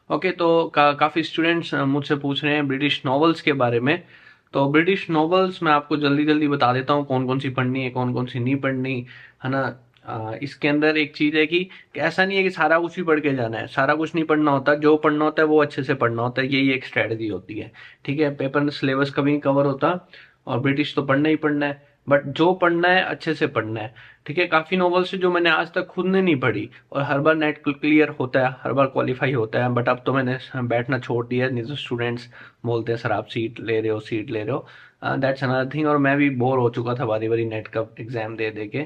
Okay, तो काफ़ी students मुझसे पूछ रहे हैं ब्रिटिश नॉवेल्स के बारे में। तो ब्रिटिश नॉवेल्स मैं आपको जल्दी जल्दी बता देता हूँ कौन कौन सी पढ़नी है, कौन कौन सी नहीं पढ़नी, है ना। इसके अंदर एक चीज़ है कि ऐसा नहीं है कि सारा कुछ ही पढ़ के जाना है, सारा कुछ नहीं पढ़ना होता। जो पढ़ना होता है वो अच्छे से पढ़ना होता है, यही एक स्ट्रेटजी होती है। ठीक है, पेपर सिलेबस कभी नहीं कवर होता, और ब्रिटिश तो पढ़ना ही पढ़ना है, बट जो पढ़ना है अच्छे से पढ़ना है। ठीक है, काफ़ी नॉवेल्स है जो मैंने आज तक खुद ने नहीं पढ़ी, और हर बार नेट क्लियर होता है, हर बार क्वालिफाई होता है, बट अब तो मैंने बैठना छोड़ दिया है। नहीं तो स्टूडेंट्स बोलते हैं सर आप सीट ले रहे हो, सीट ले रहे हो, दैट्स अनदर थिंग। और मैं भी बोर हो चुका था बारी बारी नेट का एग्जाम दे दे के।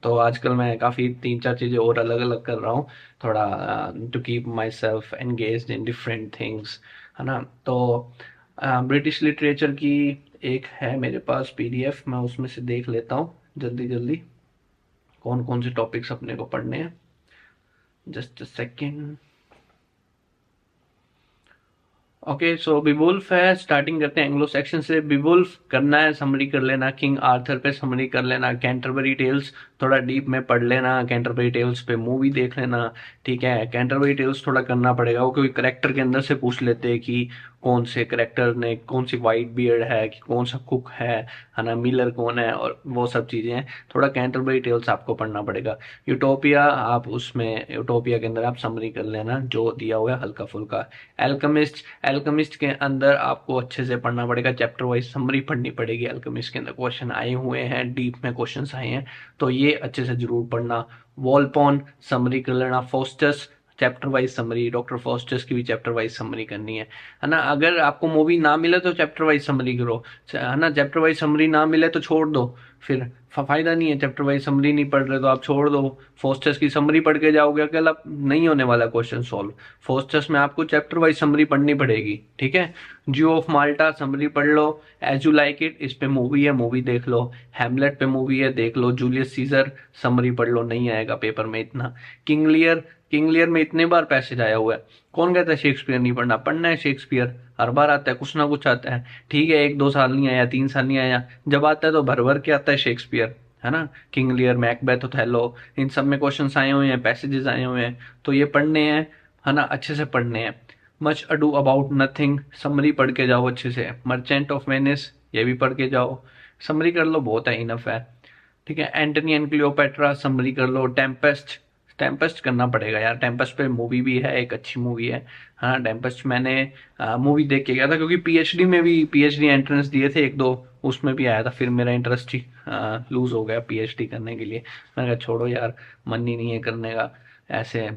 तो आजकल मैं काफ़ी तीन चार चीज़ें और अलग अलग कर रहा हूँ, थोड़ा to keep myself engage in different things, है ना। तो ब्रिटिश लिटरेचर की एक है मेरे पास पीडीएफ, मैं उसमें से देख लेता हूँ जल्दी जल्दी कौन कौन से टॉपिक्स अपने को पढ़ने हैं। Just a second. ओके, सो बिवुल्फ है, स्टार्टिंग करते हैं एंग्लो सेक्शन से। बिवुल्फ करना है, समरी कर लेना, किंग आर्थर पे समरी कर लेना, कैंटरबरी टेल्स थोड़ा डीप में पढ़ लेना, कैंटरबरी टेल्स पे मूवी देख लेना। ठीक है, कैंटरबरी टेल्स थोड़ा करना पड़ेगा, वो कोई करेक्टर के अंदर से पूछ लेते हैं कि कौन से करेक्टर ने कौन सी वाइट बियर्ड है, कि कौन सा कुक है ना, मिलर कौन है, और वो सब चीज़ें हैं। थोड़ा कैंटरबरी टेल्स आपको पढ़ना पड़ेगा। यूटोपिया, आप उसमें यूटोपिया के अंदर आप समरी कर लेना जो दिया हुआ है हल्का फुल्का। एल्केमिस्ट, एल्केमिस्ट के अंदर आपको अच्छे से पढ़ना पड़ेगा, चैप्टर वाइज समरी पढ़नी पड़ेगी। एल्केमिस्ट के अंदर क्वेश्चन आए हुए हैं, डीप में क्वेश्चंस आए हैं, तो ये अच्छे से जरूर पढ़ना। वॉलपॉन समरी कर लेना। Faustus chapter wise summary, doctor Faustus की भी चैप्टर वाइज समरी करनी है ना। अगर आपको मूवी ना मिले तो चैप्टर वाइज समरी करो, है ना। चैप्टर वाइज समरी ना मिले तो छोड़ दो, फिर फायदा नहीं है। चैप्टर वाइज समरी नहीं पढ़ रहे तो आप छोड़ दो। फोस्टस की समरी पढ़ के जाओगे अकेला, नहीं होने वाला क्वेश्चन सॉल्व। फोस्टस में आपको चैप्टर वाइज समरी पढ़नी पड़ेगी। ठीक है, जियो ऑफ माल्टा समरी पढ़ लो। एज यू लाइक इट, इस पे मूवी है, मूवी देख लो। हैमलेट पे मूवी है, देख लो। जूलियस सीजर समरी पढ़ लो, नहीं आएगा पेपर में इतना। किंग लियर, किंग लियर में इतने बार पैसेज आया हुआ है, कौन कहता है शेक्सपियर नहीं पढ़ना, पढ़ना है शेक्सपियर। हर बार आता है, कुछ ना कुछ आता है। ठीक है, एक दो साल नहीं आया, 3 साल नहीं आया, जब आता है तो भर भर के आता है शेक्सपियर, है ना। किंग लियर, मैकबेथ, ओथेलो, इन सब में क्वेश्चंस आए हुए हैं, पैसेजेस आए हुए हैं, तो ये पढ़ने हैं, है ना, अच्छे से पढ़ने हैं। Much ado about nothing summary पढ़ के जाओ अच्छे से। मर्चेंट ऑफ वेनिस ये भी पढ़ के जाओ, समरी कर लो, बहुत है, इनफ है। ठीक है, एंटनी एंड क्लियोपेट्रा समरी कर लो। टेम्पेस्ट, टेम्पेस्ट करना पड़ेगा यार, टेम्पेस्ट पे मूवी भी है, एक अच्छी मूवी है। हाँ, टेम्पेस्ट मैंने मूवी देख के गया था, क्योंकि पीएचडी में भी, पीएचडी एंट्रेंस दिए थे एक दो, उसमें भी आया था, फिर मेरा इंटरेस्ट ही लूज हो गया पीएचडी करने के लिए। मैंने कहा छोड़ो यार, मन ही नहीं है करने का, ऐसे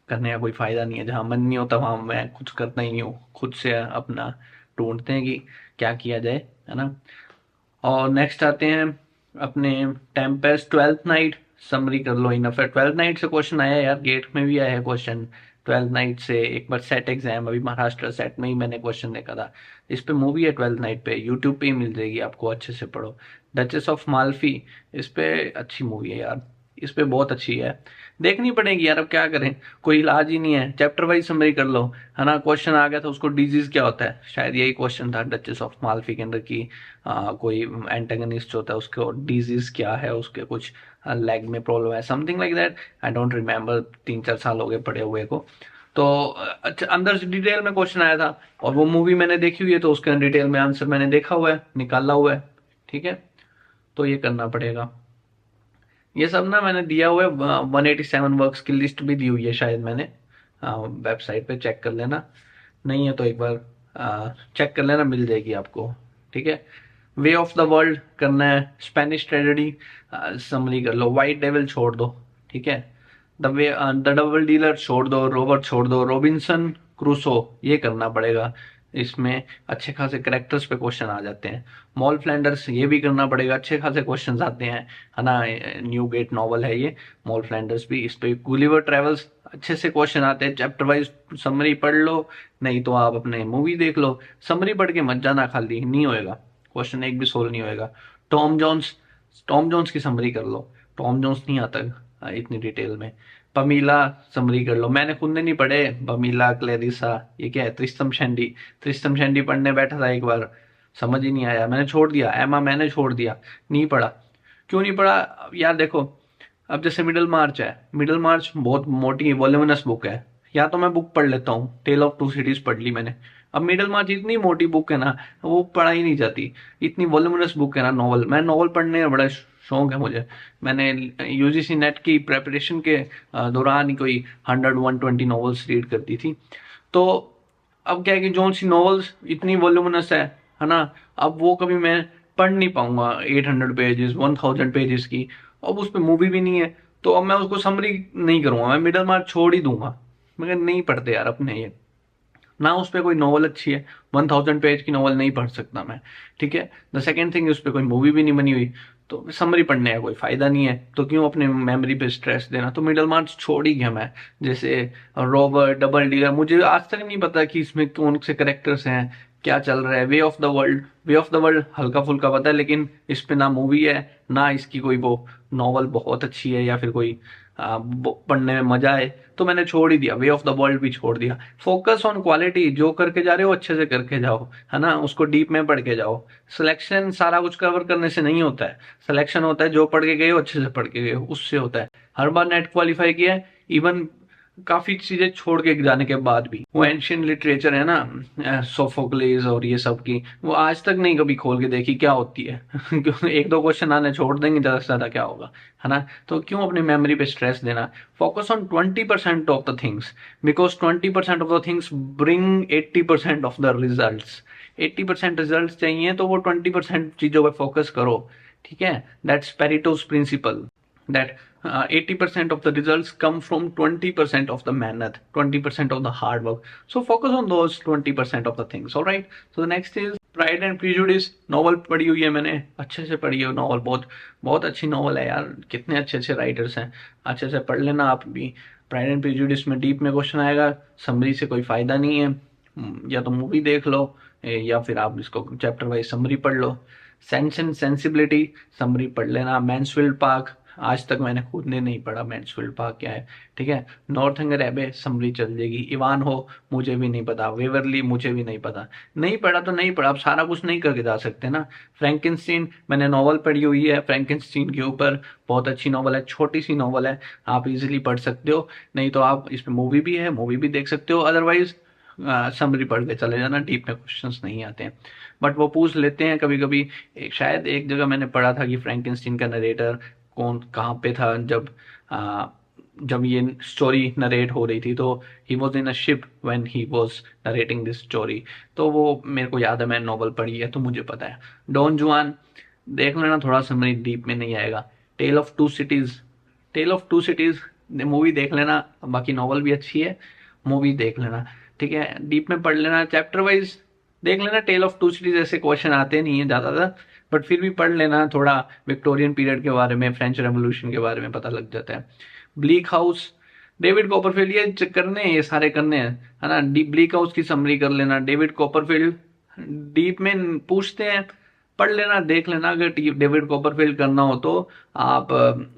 करने का कोई फायदा नहीं है। जहाँ मन नहीं होता वहाँ मैं कुछ करता ही नहीं हूँ, खुद से अपना ढूंढते हैं कि क्या किया जाए, है ना। और नेक्स्ट आते हैं अपने टेम्पेस्ट। ट्वेल्थ नाइट समरी कर लो, इनफ है। ट्वेल्थ नाइट से क्वेश्चन आया यार, गेट में भी आया है क्वेश्चन ट्वेल्थ नाइट से। एक बार सेट एग्जाम, अभी महाराष्ट्र सेट में ही मैंने क्वेश्चन देखा था। इस पे मूवी है ट्वेल्थ नाइट पे, यूट्यूब पे ही मिल जाएगी आपको, अच्छे से पढ़ो। डचेस ऑफ माल्फी, इस पे अच्छी मूवी है यार, इस पे बहुत अच्छी है, देखनी पड़ेगी यार, अब क्या करें, कोई इलाज ही नहीं है। चैप्टर वाइज समरी कर लो, है ना। क्वेश्चन आ गया था उसको, डिजीज क्या होता है, शायद यही क्वेश्चन था डचेस ऑफ माल्फी के अंदर की। कोई एंटेगनिस्ट होता है, उसको डिजीज क्या है, उसके कुछ लेग में प्रॉब्लम है, something like that. I don't remember, 3 4 साल हो गए पढ़े हुए को। तो अच्छा, अंदर से डिटेल में क्वेश्चन आया था, और वो मूवी मैंने देखी हुई है, तो उसके डिटेल में आंसर मैंने देखा हुआ है, निकाला हुआ है। ठीक है, तो ये करना पड़ेगा। ये सब ना मैंने दिया हुआ है, 187 वर्क्स की लिस्ट भी दी हुई है शायद मैंने, वेबसाइट पे चेक कर लेना। नहीं है तो एक बार चेक कर लेना, मिल जाएगी आपको। ठीक है, वे ऑफ द वर्ल्ड करना है। स्पेनिश ट्रेजेडी समरी कर लो। वाइट डेविल छोड़ दो। ठीक है, the way, the double dealer छोड़ दो। रोबर्ट छोड़ दो। रॉबिन्सन क्रूसो ये करना पड़ेगा, इसमें अच्छे खासे करेक्टर्स पे क्वेश्चन आ जाते हैं। मॉल फ्लैंडर्स ये भी करना पड़ेगा, अच्छे खासे क्वेश्चन आते हैं, है ना। न्यू गेट नॉवल है ये, मॉल फ्लैंडर्स भी। इस पे गुलिवर ट्रेवल्स अच्छे से क्वेश्चन आते हैं, चैप्टर वाइज समरी पढ़ लो, नहीं तो आप अपने मूवी देख लो। समरी पढ़ के मत जाना, खाली नहीं होएगा, क्वेश्चन एक भी सोल्व नहीं होएगा। टॉम जोन्स, टॉम जोन्स की समरी कर लो, टॉम जोन्स नहीं आता इतनी डिटेल में। पमीला समरी कर लो, मैंने खुद ने नहीं पढ़े। पमीला, क्लेरिसा, ये क्या है। त्रिस्तम शैंडी, त्रिस्तम शैंडी पढ़ने बैठा था एक बार, समझ ही नहीं आया, मैंने छोड़ दिया। एमा मैंने छोड़ दिया, नहीं पढ़ा। क्यों नहीं पढ़ा यार, देखो अब जैसे मिडल मार्च है, मिडल मार्च बहुत मोटी वॉल्यूमिनस बुक है, या तो मैं बुक पढ़ लेता हूँ, टेल ऑफ टू सिटीज पढ़ ली मैंने। अब मिडल मार्च इतनी मोटी बुक है ना, वो पढ़ाई नहीं जाती। इतनी वॉल्यूमरस बुक है ना नॉवल, मैं नॉवल पढ़ने का बड़ा शौक है मुझे। मैंने यूजीसी नेट की प्रेपरेशन के दौरान ही कोई 100-120 नॉवेल्स रीड करती थी। तो अब क्या है कि जोन सी नॉवेल्स इतनी वॉल्यूमिनस है ना, अब वो कभी मैं पढ़ नहीं पाऊंगा 800 पेजेस 1000 पेजेस की। अब उस पर मूवी भी नहीं है, तो अब मैं उसको समरी नहीं करूंगा, मैं मिडल मार्क छोड़ ही दूंगा। मगर नहीं पढ़ते यार अपने ये, ना उस पर कोई नॉवल अच्छी है। 1000 पेज की नॉवल नहीं पढ़ सकता मैं। ठीक है, द सेकेंड थिंग, उस पर कोई मूवी भी नहीं बनी हुई, तो समरी पढ़ने का कोई फायदा नहीं है, तो क्यों अपने मेमोरी पे स्ट्रेस देना। तो मिडल मार्च छोड़ ही गया मैं। जैसे रॉबर्ट, डबल डीलर, मुझे आज तक नहीं पता कि इसमें कौन से करेक्टर्स हैं, क्या चल रहा है। वे ऑफ द वर्ल्ड हल्का फुल्का पता है, लेकिन इस पे ना मूवी है, ना इसकी कोई वो नॉवल बहुत अच्छी है, या फिर कोई पढ़ने में मजा आए। तो मैंने छोड़ ही दिया, वे ऑफ द वर्ल्ड भी छोड़ दिया। फोकस ऑन क्वालिटी, जो करके जा रहे हो अच्छे से करके जाओ, है ना, उसको डीप में पढ़ के जाओ। सिलेक्शन सारा कुछ कवर करने से नहीं होता है, सिलेक्शन होता है जो पढ़ के गए हो, अच्छे से पढ़ के गए हो, उससे होता है। हर बार नेट क्वालिफाई किया है, इवन काफी चीजें छोड़ के जाने के बाद भी। वो एंशियंट लिटरेचर है ना, सोफोक्लेस और ये सब की, वो आज तक नहीं कभी खोल के देखी क्या होती है। क्यों, एक दो क्वेश्चन आने छोड़ देंगे, ज्यादा से ज्यादा क्या होगा, है ना। तो क्यों अपनी मेमोरी पे स्ट्रेस देना। Focus on 20% of the things, because 20% of the things bring 80% of the result. 80% result चाहिए तो वो 20% चीजों पर फोकस करो। ठीक है, that's पेरिटोस principal, that 80% of the results come from 20% of the mehnat, 20% of the hard work. So focus on those 20% of the things. All right. So the next is pride and prejudice. Novel पढ़ी हुई है मैंने, अच्छे से पढ़ी है novel, बहुत बहुत अच्छी नॉवल है यार। कितने अच्छे अच्छे राइटर्स हैं, अच्छे से पढ़ लेना आप भी। प्राइड एंड प्रिजुडिस में डीप में क्वेश्चन आएगा, समरी से कोई फायदा नहीं है। या तो मूवी देख लो, या फिर आप इसको चैप्टर वाइज समरी पढ़ लो। सेंस एंड सेंसिबिलिटी, समरी पढ़ लेना। मैंसफील्ड पार्क, आज तक मैंने खुद ने नहीं पढ़ा मैंसफील्ड पार्क क्या है। ठीक है, नॉर्थंगर एबे समरी चल जाएगी। इवान हो, मुझे भी नहीं पता। वेवरली, मुझे भी नहीं पता। नहीं पढ़ा तो नहीं पढ़ा, आप सारा कुछ नहीं करके जा सकते ना। फ्रैंकेनस्टीन, मैंने नॉवल पढ़ी हुई है फ्रैंकेनस्टीन के ऊपर, बहुत अच्छी नॉवल है, छोटी सी नॉवल है, आप इजीली पढ़ सकते हो। नहीं तो आप इस पे मूवी भी है, मूवी भी देख सकते हो। अदरवाइज समरी पढ़ के चले जाना, डीप में क्वेश्चंस नहीं आते हैं। बट वो पूछ लेते हैं कभी कभी। शायद एक जगह मैंने पढ़ा था कि फ्रैंकेनस्टीन का नरेटर कौन कहाँ पे था जब ये स्टोरी नरेट हो रही थी, तो he was in a ship when he was narrating this story. तो वो मेरे को याद है, मैंने नॉवल पढ़ी है तो मुझे पता है। डॉन जुआन देख लेना, थोड़ा समरी डीप में नहीं आएगा। Tale of two cities, tale of two cities movie देख लेना, बाकी नॉवल भी अच्छी है, मूवी देख लेना। ठीक है, डीप में पढ़ लेना, चैप्टर वाइज देख लेना। टेल ऑफ टू सिटीज ऐसे क्वेश्चन आते नहीं है ज्यादातर, बट फिर भी पढ़ लेना थोड़ा। विक्टोरियन पीरियड के बारे में, फ्रेंच रेवोल्यूशन के बारे में पता लग जाता है। ब्लीक हाउस, डेविड कॉपरफील्ड, ये करने हैं, ये सारे करने हैं, है ना। ब्लीक हाउस की समरी कर लेना। डेविड कॉपरफील्ड डीप में पूछते हैं, पढ़ लेना, देख लेना। अगर डेविड कॉपरफील्ड करना हो तो आप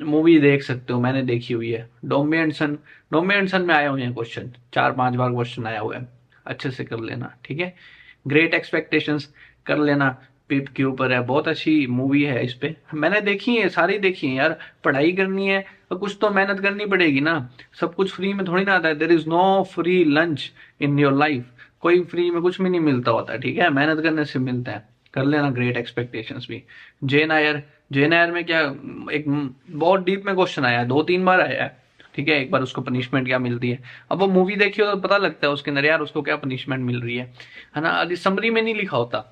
मूवी देख सकते हो, मैंने देखी हुई है। डोम्बे एंड सन, डोम्बे एंड सन में आए हुए हैं क्वेश्चन, 4-5 बार क्वेश्चन आया हुआ है, अच्छे से कर लेना। ठीक है, ग्रेट एक्सपेक्टेशंस कर लेना, पिप के ऊपर है, बहुत अच्छी मूवी है। इस पे मैंने देखी है, सारी देखी है यार। पढ़ाई करनी है तो कुछ तो मेहनत करनी पड़ेगी ना, सब कुछ फ्री में थोड़ी ना आता है। There is no free lunch in your life, कोई फ्री में कुछ भी नहीं मिलता होता। ठीक है, मेहनत करने से मिलता है। कर लेना ग्रेट एक्सपेक्टेशंस भी। जेन आयर, जेन आयर में क्या, एक बहुत डीप में क्वेश्चन आया है, 2-3 बार आया है। ठीक है, एक बार उसको पनिशमेंट क्या मिलती है, अब वो मूवी देखी हो तो पता लगता है उसके अंदर यार उसको क्या पनिशमेंट मिल रही है ना। अभी समरी में नहीं लिखा होता,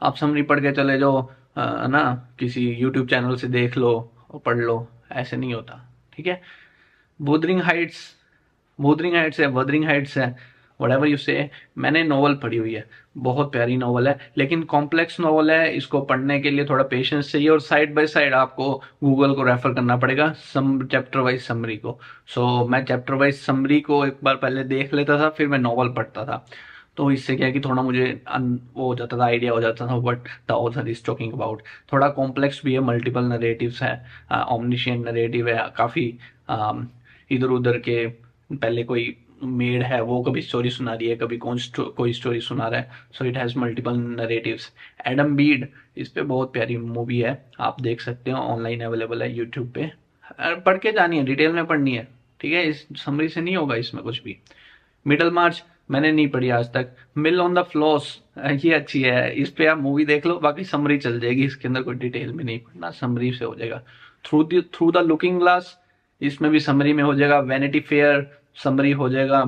आप समरी पढ़ के चले जाओ, है ना, किसी यूट्यूब चैनल से देख लो और पढ़ लो, ऐसे नहीं होता। ठीक है, वुदरिंग हाइट्स, वुदरिंग हाइट्स है, वदरिंग हाइट्स है, वटेवर यू से, मैंने नॉवल पढ़ी हुई है, बहुत प्यारी नॉवल है, लेकिन कॉम्प्लेक्स नॉवल है। इसको पढ़ने के लिए थोड़ा पेशेंस चाहिए, और साइड बाय साइड आपको गूगल को रेफर करना पड़ेगा सम चैप्टर वाइज समरी को। सो मैं चैप्टर वाइज समरी को एक बार पहले देख लेता था, फिर मैं नॉवल पढ़ता था। तो इससे क्या है कि थोड़ा मुझे वो हो जाता था, आइडिया हो जाता था what the author is talking about. थोड़ा कॉम्प्लेक्स भी है, मल्टीपल नरेटिव्स है, ऑमनिशिएंट नरेटिव है काफी। इधर उधर के, पहले कोई मेड है वो कभी स्टोरी सुना रही है, कभी कोई स्टोरी सुना रहा है। So it has multiple narratives. Adam Beed, इस पे बहुत प्यारी मूवी है, आप देख सकते हो, ऑनलाइन अवेलेबल है यूट्यूब पे। पढ़ के जानी है, डिटेल में पढ़नी है। ठीक है, इस समरी से नहीं होगा इसमें कुछ भी। मिडल मार्च मैंने नहीं पढ़ी आज तक। मिल ऑन द फ्लॉस, ये अच्छी है, इस पे आप मूवी देख लो, बाकी समरी चल जाएगी, इसके अंदर कोई डिटेल में नहीं पढ़ना, समरी से हो जाएगा। थ्रू द लुकिंग ग्लास, इसमें भी समरी में हो जाएगा। वैनिटी फेयर समरी हो जाएगा।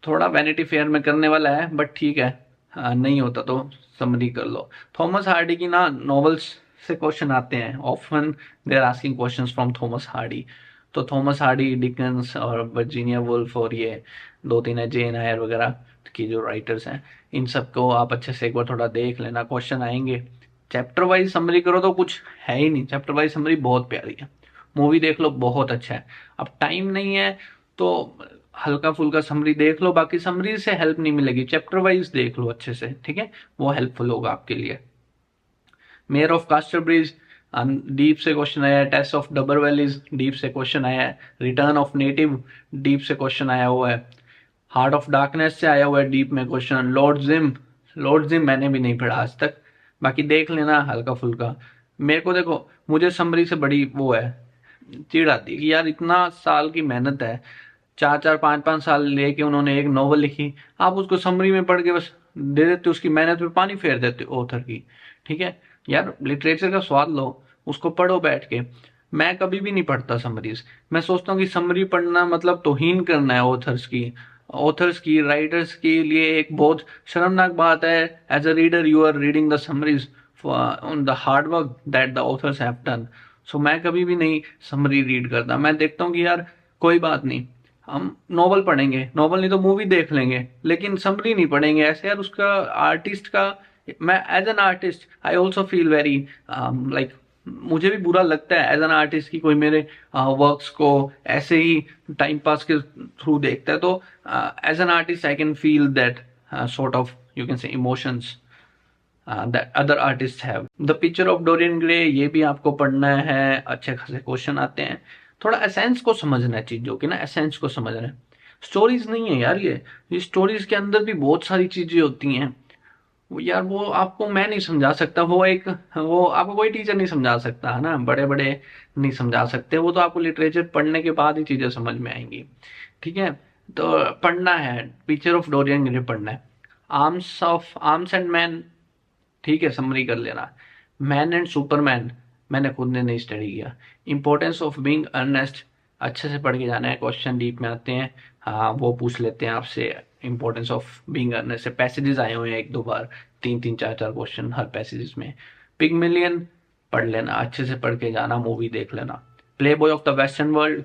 थोड़ा वैनिटी फेयर में करने वाला है बट ठीक है, नहीं होता तो समरी कर लो। थॉमस हार्डी की ना नॉवेल्स से क्वेश्चन आते हैं often, they are asking questions from Thomas Hardy. तो थॉमस हार्डी, डिकन्स और वर्जीनिया वुल्फ और ये दो तीन है जेन आयर वगैरह की जो राइटर्स हैं, इन सबको आप अच्छे से एक बार थोड़ा देख लेना, क्वेश्चन आएंगे। चैप्टर वाइज समरी करो तो कुछ है ही नहीं, चैप्टर वाइज समरी बहुत प्यारी है। मूवी देख लो, बहुत अच्छा है। अब टाइम नहीं है तो हल्का फुल्का समरी देख लो, बाकी समरी से हेल्प नहीं मिलेगी, चैप्टर वाइज देख लो अच्छे से, ठीक है, वो हेल्पफुल होगा आपके लिए। Mayor of Casterbridge, deep से क्वेश्चन आया है। Tess of d'Urbervilles, deep से क्वेश्चन आया है। रिटर्न ऑफ नेटिव, डीप से क्वेश्चन आया हुआ है। हार्ट ऑफ डार्कनेस से आया हुआ है डीप में क्वेश्चन। लॉर्ड जिम मैंने भी नहीं पढ़ा आज तक, बाकी देख लेना हल्का फुल्का। मेरे को देखो, मुझे समरी से बड़ी वो है, चिढ़ आती है कि यार इतना साल की मेहनत है, 4-4 5-5 साल लेके उन्होंने एक नॉवल लिखी, आप उसको समरी में पढ़ के बस दे देते हो, उसकी मेहनत पे पानी फेर देते हो ऑथर की। ठीक है यार, लिटरेचर का स्वाद लो, उसको पढ़ो बैठ के। मैं कभी भी नहीं पढ़ता समरीज, मैं सोचता हूँ कि समरी पढ़ना मतलब तौहीन करना है ऑथर्स की राइटर्स के लिए एक बहुत शर्मनाक बात है। As a reader you are reading the summaries on the hard work that the authors have done. So मैं कभी भी नहीं समरी रीड करता, मैं देखता हूँ कि यार कोई बात नहीं, हम नॉवल पढ़ेंगे, नॉवल नहीं तो मूवी देख लेंगे, लेकिन समरी नहीं पढ़ेंगे ऐसे यार। उसका आर्टिस्ट का, मैं as an artist I also feel very like, मुझे भी बुरा लगता है एज एन आर्टिस्ट की कोई मेरे वर्क्स को ऐसे ही टाइम पास के थ्रू देखता है। तो as an artist I can feel that sort of you can say emotions that other artist have. The picture of Dorian Gray, ये भी आपको पढ़ना है, अच्छे खासे क्वेश्चन आते हैं। थोड़ा एसेंस को समझना है चीजों की ना, एसेंस को समझना है। स्टोरीज नहीं है यार ये स्टोरीज के अंदर भी बहुत सारी चीजें होती हैं। वो यार वो आपको मैं नहीं समझा सकता, वो आपको कोई टीचर नहीं समझा सकता है ना, बड़े बड़े नहीं समझा सकते, वो तो आपको लिटरेचर पढ़ने के बाद ही चीजें समझ में आएंगी। ठीक है, तो पढ़ना है, पिक्चर ऑफ डोरियन ग्रे पढ़ना है। आर्म्स एंड मैन, ठीक है, समरी कर लेना। मैन एंड सुपरमैन मैंने खुद ने नहीं स्टडी किया। इंपॉर्टेंस ऑफ बीइंग अर्नेस्ट, अच्छे से पढ़ के जाना है, क्वेश्चन डीप में आते हैं, हाँ वो पूछ लेते हैं आपसे। इंपॉर्टेंस ऑफ बीइंग अर्नेस्ट से पैसेजेस आए हुए हैं एक दो बार, 3-3 4-4 क्वेश्चन हर पैसेजेस में। पिगमिलियन पढ़ लेना, अच्छे से पढ़ के जाना, मूवी देख लेना। Play boy of the western world,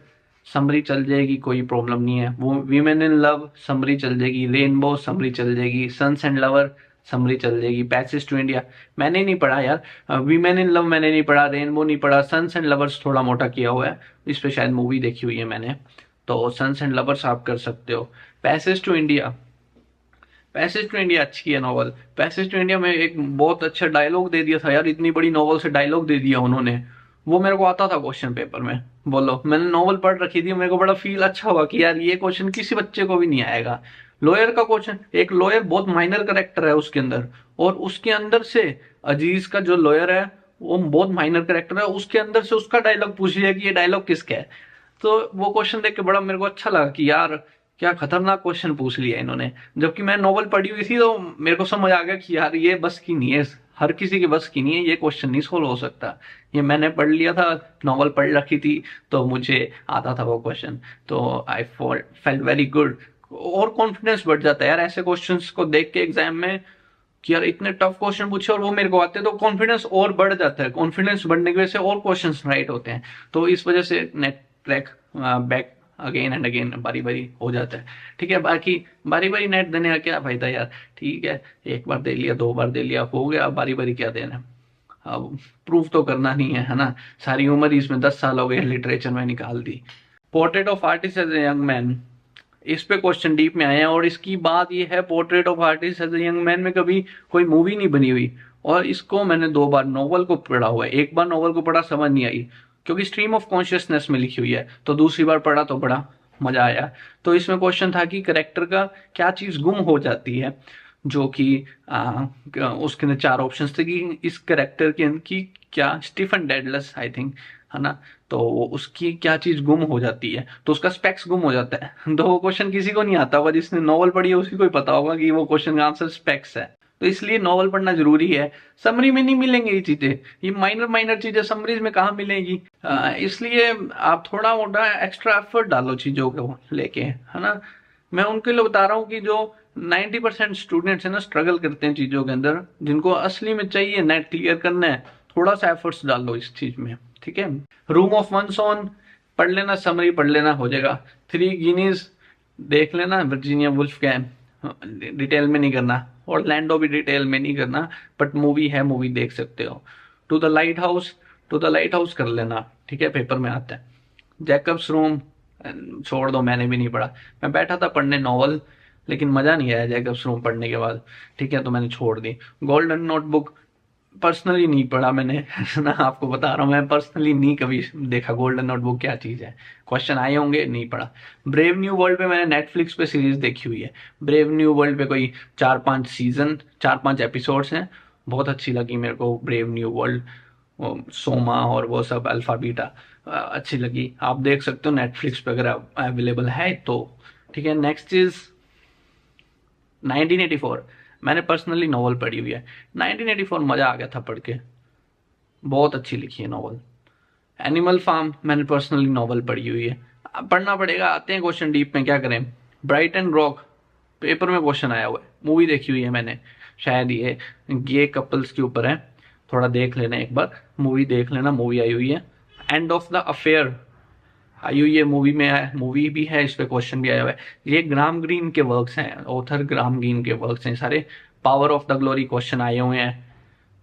summary चल जाएगी, कोई प्रॉब्लम नहीं है। वो वीमेन इन लव, समरी चल जाएगी। रेनबो, समरी चल जाएगी। सन्स एंड लवर, समरी चल जाएगी। पैसेज टू इंडिया मैंने नहीं पढ़ा यार, वीमेन इन लव मैंने नहीं पढ़ा, रेनबो नहीं पढ़ा, सन्स एंड लवर्स थोड़ा मोटा किया हुआ है, इस पे शायद मूवी देखी हुई है मैंने, तो सन्स एंड लवर्स आप कर सकते हो। Passage to India, passage to India अच्छी है नॉवल। पैसेज टू इंडिया में एक बहुत अच्छा डायलॉग दे दिया था यार, इतनी बड़ी नॉवल से डायलॉग दे दिया उन्होंने, वो मेरे को आता था क्वेश्चन पेपर में। बोलो, मैंने नॉवल पढ़ रखी थी, मेरे को बड़ा फील अच्छा हुआ कि यार ये क्वेश्चन किसी बच्चे को भी नहीं आएगा। लॉयर का क्वेश्चन, एक लॉयर बहुत माइनर करेक्टर है उसके अंदर, और उसके अंदर से अजीज का जो लॉयर है वो बहुत माइनर करेक्टर है, उसके अंदर से उसका डायलॉग पूछ लिया कि ये डायलॉग किसका है। तो वो क्वेश्चन देख के बड़ा मेरे को अच्छा लगा कि यार क्या खतरनाक क्वेश्चन पूछ लिया इन्होंने। जबकि मैं नॉवल पढ़ी हुई थी तो मेरे को समझ आ गया कि यार ये बस की नहीं है, हर किसी के बस की नहीं है, ये क्वेश्चन नहीं सोल्व हो सकता। ये मैंने पढ़ लिया था, नॉवल पढ़ रखी थी, तो मुझे आता था वो क्वेश्चन, तो आई फेल्ट वेरी गुड। और कॉन्फिडेंस बढ़ जाता है यार ऐसे क्वेश्चंस को देख के एग्जाम में, कि यार इतने टफ क्वेश्चन पूछे और वो मेरे को आते हैं, तो कॉन्फिडेंस और बढ़ जाता है। कॉन्फिडेंस बढ़ने की वजह से और क्वेश्चंस राइट होते हैं, तो इस वजह से net crack back again and again बारी बारी हो जाता है। ठीक है, बाकी बारी बारी नेट देने का क्या फायदा यार। ठीक है, एक बार दे लिया, दो बार दे लिया, हो गया, बारी बारी क्या देना। अब प्रूफ तो करना नहीं है, है ना। सारी उम्र ही इसमें 10 साल हो गए लिटरेचर में निकाल दी। Portrait of artist as a young man, इस पे क्वेश्चन डीप में आए हैं, और इसकी बात ये है, portrait of artist as a young man में कभी कोई मूवी नहीं बनी हुई, और इसको मैंने 2 बार नॉवल को पढ़ा हुआ है। एक बार नॉवल को पढ़ा, समझ नहीं आई, क्योंकि स्ट्रीम ऑफ कॉन्शियसनेस में लिखी हुई है, तो दूसरी बार पढ़ा तो बड़ा मजा आया। तो इसमें क्वेश्चन था कि करेक्टर का क्या चीज गुम हो जाती है, जो कि उसके अंदर 4 ऑप्शंस थे कि इस करेक्टर की क्या, स्टीफन डेडलस आई थिंक, है ना, तो वो उसकी क्या चीज गुम हो जाती है, तो उसका स्पेक्स गुम हो जाता है। तो वो क्वेश्चन किसी को नहीं आता होगा, जिसने नॉवल पढ़ी है उसी को ही पता होगा कि वो क्वेश्चन का आंसर स्पेक्स है। तो इसलिए नॉवल पढ़ना जरूरी है। समरी में नहीं मिलेंगे ये चीजें, ये माइनर माइनर चीजें समरीज में कहाँ मिलेगी। इसलिए आप थोड़ा मोटा एक्स्ट्रा एफर्ट डालो चीजों को लेके, है ना। मैं उनके लिए बता रहा हूँ कि जो 90% स्टूडेंट्स है ना, स्ट्रगल करते हैं चीजों के अंदर, जिनको असली में चाहिए नेट क्लियर करना है, थोड़ा सा एफर्ट्स डालो इस चीज में, ठीक है। रूम ऑफ वन सॉन पढ़ लेना, समरी पढ़ लेना, हो जाएगा। थ्री गिनीज देख लेना, वर्जीनिया वुल्फ का है, डिटेल में नहीं करना। और लैंडो भी डिटेल में नहीं करना, बट मूवी है, मूवी देख सकते हो। To the lighthouse, to the lighthouse कर लेना, ठीक है, पेपर में आता है। जैकब्स रूम छोड़ दो, मैंने भी नहीं पढ़ा। मैं बैठा था पढ़ने नॉवल, लेकिन मजा नहीं आया जैकब्स रूम पढ़ने के बाद, ठीक है, तो मैंने छोड़ दी। गोल्डन नोटबुक पर्सनली नहीं पढ़ा मैंने, है ना, आपको बता रहा हूँ, मैं पर्सनली नहीं कभी देखा गोल्डन नोटबुक क्या चीज है। क्वेश्चन आए होंगे, नहीं पढ़ा। ब्रेव न्यू वर्ल्ड पे मैंने नेटफ्लिक्स पे सीरीज देखी हुई है। ब्रेव न्यू वर्ल्ड पे कोई 4-5 सीजन, 4-5 एपिसोड्स हैं, बहुत अच्छी लगी मेरे को ब्रेव न्यू वर्ल्ड। सोमा और वो सब अल्फा बीटा अच्छी लगी, आप देख सकते हो नेटफ्लिक्स पे अगर अवेलेबल है तो, ठीक है। नेक्स्ट चीज 1984, मैंने पर्सनली नॉवल पढ़ी हुई है। 1984 मजा आ गया था पढ़ के, बहुत अच्छी लिखी है नॉवल। एनिमल फार्म मैंने पर्सनली नॉवल पढ़ी हुई है। अब पढ़ना पड़ेगा, आते हैं क्वेश्चन डीप में, क्या करें। ब्राइट एंड रॉक पेपर में क्वेश्चन आया हुआ है, मूवी देखी हुई है मैंने, शायद ये गे कपल्स के ऊपर है, थोड़ा देख लेना एक बार, मूवी देख लेना, मूवी आई हुई है। एंड ऑफ द अफेयर आई हुई है, मूवी में है, मूवी भी है, इस पे क्वेश्चन भी आया हुआ है। ये ग्राम ग्रीन के वर्क्स हैं, ऑथर ग्राम ग्रीन के वर्क्स हैं सारे। Power of the glory question आए हुए हैं,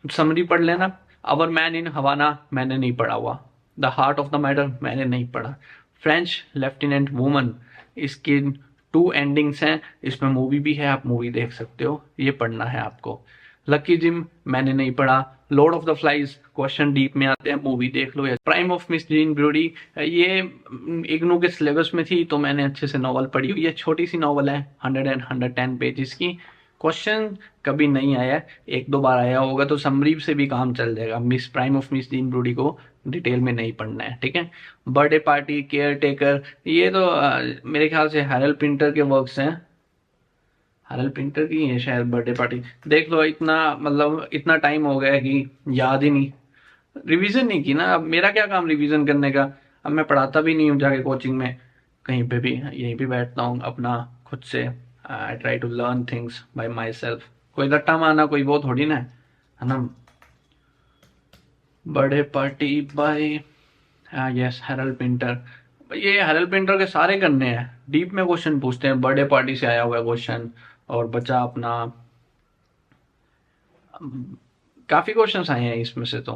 समरी पढ़ लेना। अवर मैन इन हवाना मैंने नहीं पढ़ा हुआ। The heart of the matter मैंने नहीं पढ़ा। फ्रेंच लेफ्टिनेंट वुमन, इसकी 2 एंडिंग्स हैं, इसमें मूवी भी है, आप मूवी देख सकते हो, ये पढ़ना है आपको। लकी जिम मैंने नहीं पढ़ा। Lord of the flies question deep में आते हैं, मूवी देख लो। या prime of miss gene Brodie, ये इग्नू के सिलेबस में थी तो मैंने अच्छे से नॉवल पढ़ी हुई है, छोटी सी नॉवल है, 110 पेजेस की। क्वेश्चन कभी नहीं आया, 1-2 बार आया होगा, तो समरी से भी काम चल जाएगा। Miss prime of miss gene Brodie को डिटेल में नहीं पढ़ना है, ठीक है। बर्थडे पार्टी, केयर टेकर, ये तो मेरे ख्याल से हैरल पिंटर के वर्क्स हैं, हरल पिंटर की है शायद बर्थडे पार्टी। देख लो, इतना मतलब इतना टाइम हो गया कि याद ही नहीं, रिवीजन नहीं की ना। अब मेरा क्या काम रिवीजन करने का, अब मैं पढ़ाता भी नहीं हूँ जाके कोचिंग में, कहीं पे भी यहीं पे बैठता हूँ अपना खुद से। I try to learn things by myself, कोई रट्टा मारना कोई वो थोड़ी ना है ना। Birthday party by, yes, Harold Pinter. ये हैरल पिंटर के सारे करने हैं, डीप में क्वेश्चन पूछते हैं, बर्थडे पार्टी से आया हुआ है क्वेश्चन। और बचा अपना, काफी क्वेश्चंस आए हैं इसमें से, तो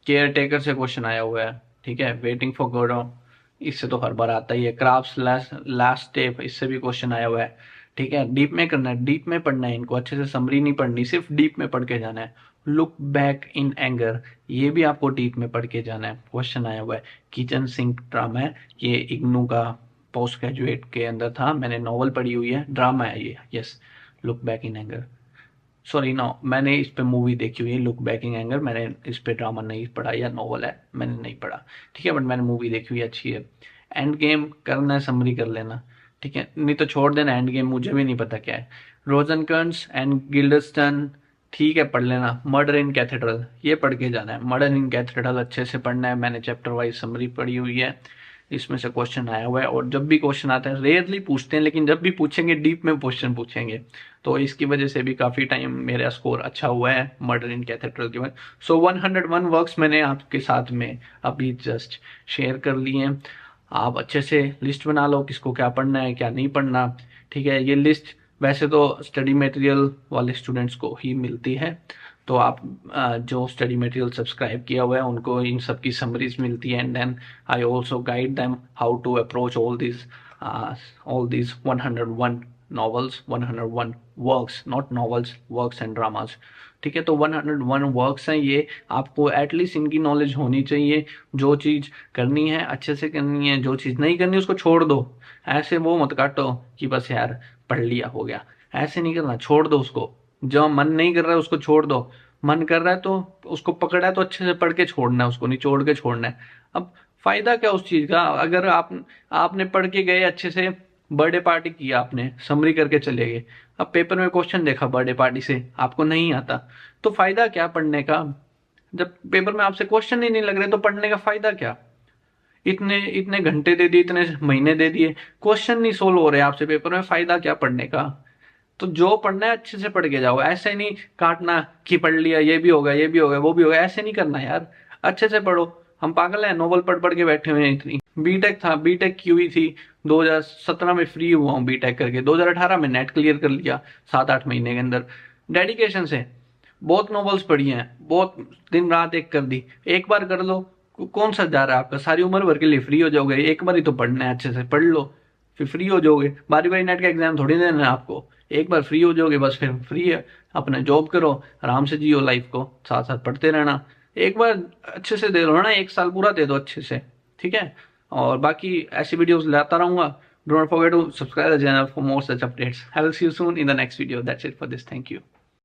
केयर टेकर से क्वेश्चन आया हुआ है, ठीक है। वेटिंग फॉर गोडो, इससे तो हर बार आता ही है। क्राफ्ट लास्ट स्टेप, इससे भी क्वेश्चन आया हुआ है, ठीक है। डीप में करना है, डीप में पढ़ना है इनको, अच्छे से समरी नहीं पढ़नी, सिर्फ डीप में पढ़ के जाना है। लुक बैक इन एंगर, ये भी आपको डीप में पढ़ के जाना है, क्वेश्चन आया हुआ है। किचन सिंक ड्रामा है, ये इग्नू का पोस्ट ग्रेजुएट के अंदर था, मैंने नॉवल पढ़ी हुई है, ड्रामा है ये, yes. Look back in anger, sorry no, मैंने इस पे मूवी देखी हुई है लुक बैक इन एंगर, मैंने इस पे ड्रामा नहीं पढ़ा, या नॉवल है मैंने नहीं पढ़ा, ठीक है, बट मैंने मूवी देखी हुई है, अच्छी है। एंड गेम करना है, समरी कर लेना, ठीक है, नहीं तो छोड़ देना एंड गेम, मुझे भी नहीं पता क्या है। रोजनकर्न्स एंड गिल्डस्टन, ठीक है, पढ़ लेना। मर्डर इन कैथेड्रल, ये पढ़ के जाना है, मर्डर इन कैथेड्रल अच्छे से पढ़ना है, मैंने चैप्टर वाइज समरी पढ़ी हुई है, इसमें से क्वेश्चन आया हुआ है। और जब भी क्वेश्चन आते हैं, रेयरली पूछते हैं, लेकिन जब भी पूछेंगे डीप में क्वेश्चन पूछेंगे, तो इसकी वजह से भी काफी टाइम मेरा स्कोर अच्छा हुआ है मर्डर इन कैथेड्रल के बाद। सो 101 वर्क्स मैंने आपके साथ में अभी जस्ट शेयर कर लिए हैं। आप अच्छे से लिस्ट बना लो, किसको क्या पढ़ना है क्या नहीं पढ़ना, ठीक है। ये लिस्ट वैसे तो स्टडी मटेरियल वाले स्टूडेंट्स को ही मिलती है, तो आप जो स्टडी मटेरियल सब्सक्राइब किया हुआ है उनको इन सब की समरीज मिलती है। And then I also guide them how to approach all this 101 novels, 101 works, not novels, works and dramas, ठीक है। तो 101 वर्क्स हैं ये, आपको एटलीस्ट इनकी नॉलेज होनी चाहिए। जो चीज़ करनी है अच्छे से करनी है, जो चीज़ नहीं करनी उसको छोड़ दो। ऐसे वो मत काटो कि बस यार पढ़ लिया हो गया, ऐसे नहीं करना, छोड़ दो उसको। जो मन नहीं कर रहा है उसको छोड़ दो, मन कर रहा है तो उसको पकड़ा है तो अच्छे से पढ़ के छोड़ना है, उसको निचोड़ के छोड़ना है। अब फायदा क्या उस चीज का? अगर आपने पढ़ के गए अच्छे से, बर्थडे पार्टी किया आपने, समरी करके चले गए, अब पेपर में क्वेश्चन देखा बर्थडे पार्टी से, आपको नहीं आता, तो फायदा क्या पढ़ने का? जब पेपर में आपसे क्वेश्चन ही नहीं लग रहे तो पढ़ने का फायदा क्या? इतने इतने घंटे दे दिए, इतने महीने दे दिए, क्वेश्चन नहीं सोल्व हो रहे आपसे पेपर में, फायदा क्या पढ़ने का? तो जो पढ़ना है अच्छे से पढ़ के जाओ, ऐसे नहीं काटना कि पढ़ लिया, ये भी होगा, ये भी होगा, वो भी होगा, ऐसे नहीं करना यार। अच्छे से पढ़ो। हम पागल हैं, नोवेल पढ़ पढ़ के बैठे हुए हैं इतनी। बीटेक था, बीटेक की हुई थी, 2017 में फ्री हुआ हूँ बीटेक करके, 2018 में नेट क्लियर कर लिया 7-8 महीने के अंदर, डेडिकेशन से। बहुत नॉवेल्स पढ़ी हैं, बहुत दिन रात एक कर दी, एक बार कर लो, कौन सा जा रहा है आपका? सारी उम्र भर के लिए फ्री हो जाओगे, एक बार ही तो पढ़ना है, अच्छे से पढ़ लो, फिर फ्री हो जाओगे। बारी बारी नेट का एग्जाम थोड़ी देना है आपको, एक बार फ्री हो जाओगे बस, फिर फ्री है, अपना जॉब करो, आराम से जियो लाइफ को, साथ साथ पढ़ते रहना। एक बार अच्छे से दे दो ना, 1 साल पूरा दे दो अच्छे से, ठीक है? और बाकी ऐसी वीडियोस लाता रहूंगा। Don't forget to subscribe the channel for more such updates. I will see you soon in the next video. That's it for this, thank you.